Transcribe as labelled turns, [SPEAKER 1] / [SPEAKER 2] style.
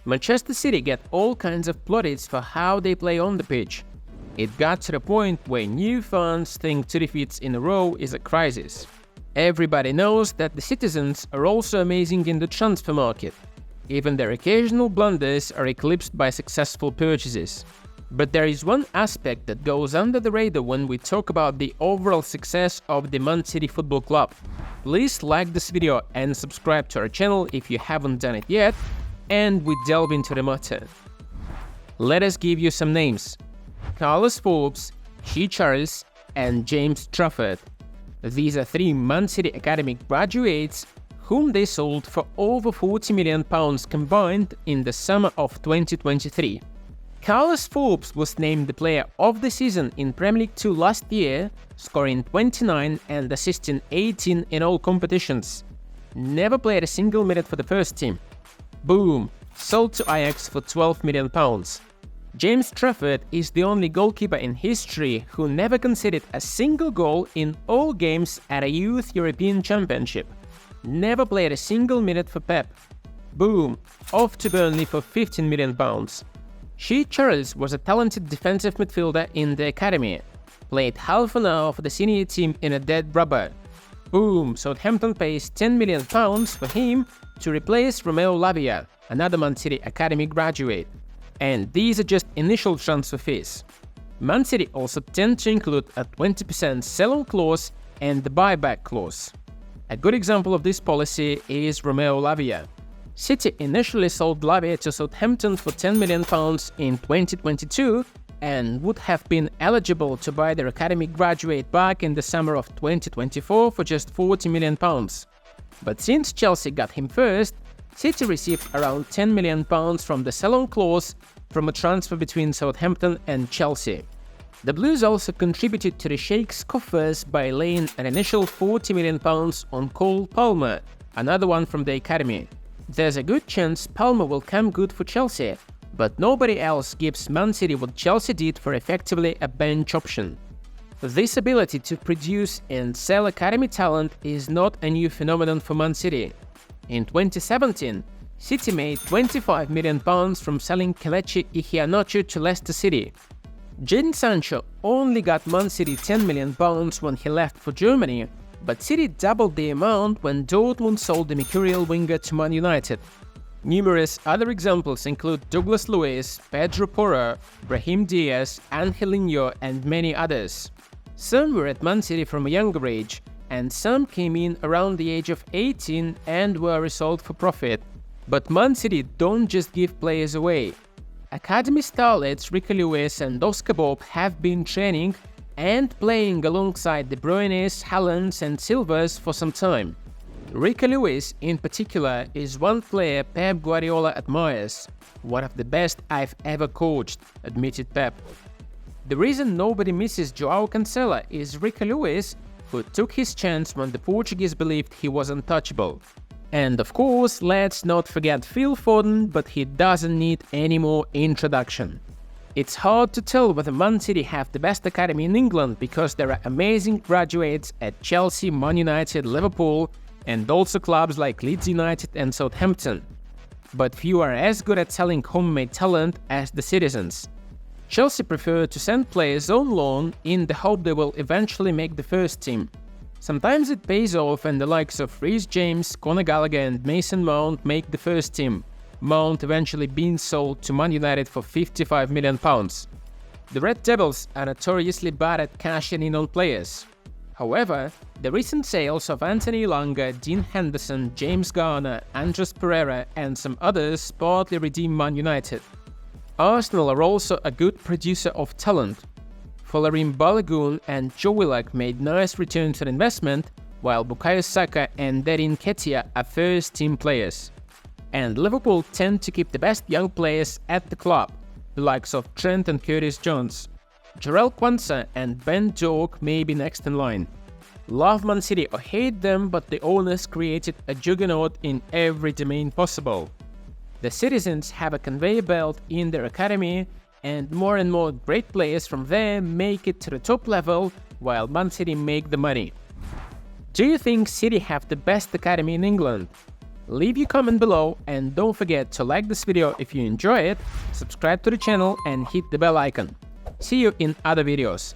[SPEAKER 1] Manchester City get all kinds of plaudits for how they play on the pitch. It got to the point where new fans think 2 defeats in a row is a crisis. Everybody knows that the Citizens are also amazing in the transfer market. Even their occasional blunders are eclipsed by successful purchases. But there is one aspect that goes under the radar when we talk about the overall success of the Man City Football Club. Please like this video and subscribe to our channel if you haven't done it yet, and we delve into the matter. Let us give you some names: Carlos Forbes, Shea Charles, and James Trafford. These are 3 Man City Academy graduates whom they sold for over £40 million combined in the summer of 2023. Carlos Forbes was named the Player of the Season in Premier League 2 last year, scoring 29 and assisting 18 in all competitions. Never played a single minute for the first team. Boom! Sold to Ajax for £12 million. James Trafford is the only goalkeeper in history who never conceded a single goal in all games at a Youth European Championship. Never played a single minute for Pep. Boom! Off to Burnley for £15 million. Shea Charles was a talented defensive midfielder in the academy. Played half an hour for the senior team in a dead rubber. Boom! Southampton pays £10 million for him to replace Romeo Lavia, another Man City Academy graduate. And these are just initial transfer fees. Man City also tend to include a 20% sell-on clause and the buyback clause. A good example of this policy is Romeo Lavia. City initially sold Lavia to Southampton for £10 million in 2022 and would have been eligible to buy their academy graduate back in the summer of 2024 for just £40 million. But since Chelsea got him first, City received around £10 million from the sell-on clause from a transfer between Southampton and Chelsea. The Blues also contributed to the Sheikh's coffers by laying an initial £40 million on Cole Palmer, another one from the academy. There's a good chance Palmer will come good for Chelsea, but nobody else gives Man City what Chelsea did for effectively a bench option. This ability to produce and sell academy talent is not a new phenomenon for Man City. In 2017, City made £25 million from selling Kelechi Iheanacho to Leicester City. Jadon Sancho only got Man City £10 million when he left for Germany, but City doubled the amount when Dortmund sold the mercurial winger to Man United. Numerous other examples include Douglas Luiz, Pedro Porro, Brahim Diaz, Angelino, and many others. Some were at Man City from a younger age, and some came in around the age of 18 and were resold for profit. But Man City don't just give players away. Academy starlets Rico and Oscar Bob have been training and playing alongside De Bruyne's, Haaland's and Silva's for some time. Rico Lewis, in particular, is one player Pep Guardiola admires. "One of the best I've ever coached," admitted Pep. The reason nobody misses Joao Cancelo is Rico Lewis, who took his chance when the Portuguese believed he was untouchable. And of course, let's not forget Phil Foden, but he doesn't need any more introduction. It's hard to tell whether Man City have the best academy in England because there are amazing graduates at Chelsea, Man United, Liverpool, and also clubs like Leeds United and Southampton. But few are as good at selling homemade talent as the Citizens. Chelsea prefer to send players on loan in the hope they will eventually make the first team. Sometimes it pays off and the likes of Reece James, Conor Gallagher and Mason Mount make the first team, Mount eventually being sold to Man United for £55 million. The Red Devils are notoriously bad at cashing in on players. However, the recent sales of Anthony Elanga, Dean Henderson, James Garner, Andres Pereira and some others partly redeem Man United. Arsenal are also a good producer of talent. Folarin Balogun and Joe Willock made nice returns on investment, while Bukayo Saka and Eddie Nketiah are first-team players. And Liverpool tend to keep the best young players at the club, the likes of Trent and Curtis Jones. Jarell Quansah and Ben Doak may be next in line. Love Man City or hate them, but the owners created a juggernaut in every domain possible. The Citizens have a conveyor belt in their academy, and more great players from there make it to the top level, while Man City make the money. Do you think City have the best academy in England? Leave your comment below and don't forget to like this video if you enjoy it, subscribe to the channel and hit the bell icon. See you in other videos.